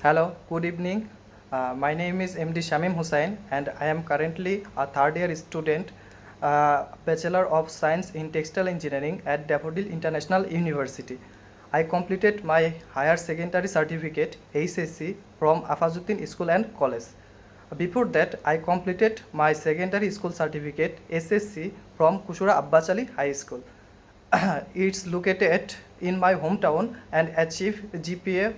Hello, good evening. My name is MD Shamim Hussain and I am currently a third year student, Bachelor of Science in Textile Engineering at Daffodil International University. I completed my higher secondary certificate HSC from Afazuddin School and College. Before that, I completed my secondary school certificate SSC from Kushura Abbas Ali High School. It's located in my hometown and achieved GPA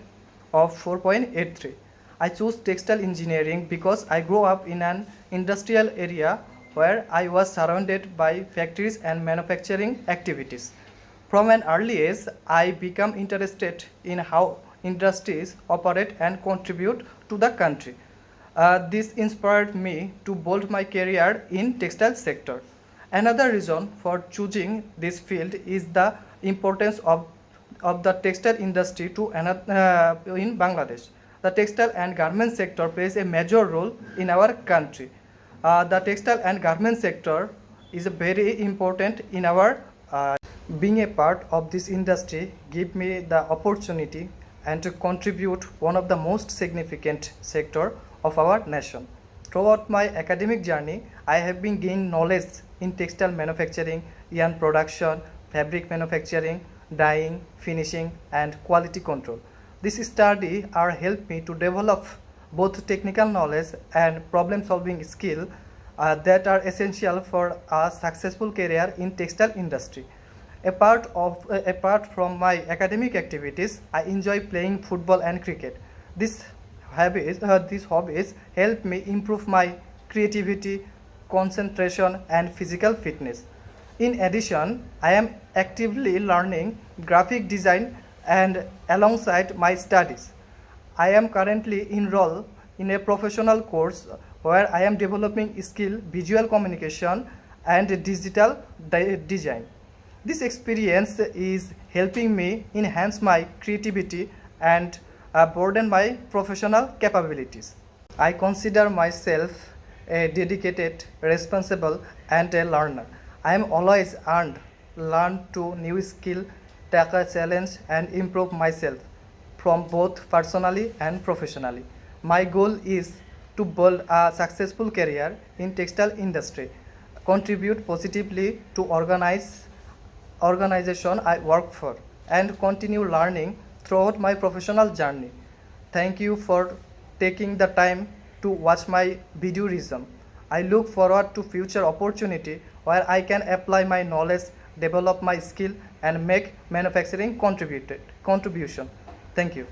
of 4.83. I chose textile engineering because I grew up in an industrial area where I was surrounded by factories and manufacturing activities. From an early age, I became interested in how industries operate and contribute to the country. This inspired me to build my career in textile sector. Another reason for choosing this field is the importance of the textile industry in Bangladesh. The textile and garment sector plays a major role in our country. The textile and garment sector is very important in our being a part of this industry give me the opportunity and to contribute one of the most significant sector of our nation. Throughout my academic journey, I have been gained knowledge in textile manufacturing, yarn production, fabric manufacturing, dyeing, finishing, and quality control. This study are helped me to develop both technical knowledge and problem-solving skill that are essential for a successful career in textile industry. Apart from my academic activities, I enjoy playing football and cricket. These hobbies help me improve my creativity, concentration, and physical fitness. In addition, I am actively learning graphic design and alongside my studies. I am currently enrolled in a professional course where I am developing skill, visual communication, and digital design. This experience is helping me enhance my creativity and broaden my professional capabilities. I consider myself a dedicated, responsible, and a learner. I am always learn to new skill, take a challenge, and improve myself from both personally and professionally. My goal is to build a successful career in textile industry, contribute positively to organization I work for, and continue learning throughout my professional journey. Thank you for taking the time to watch my video resume. I look forward to future opportunity where I can apply my knowledge, develop my skill, and make manufacturing contribution. Thank you.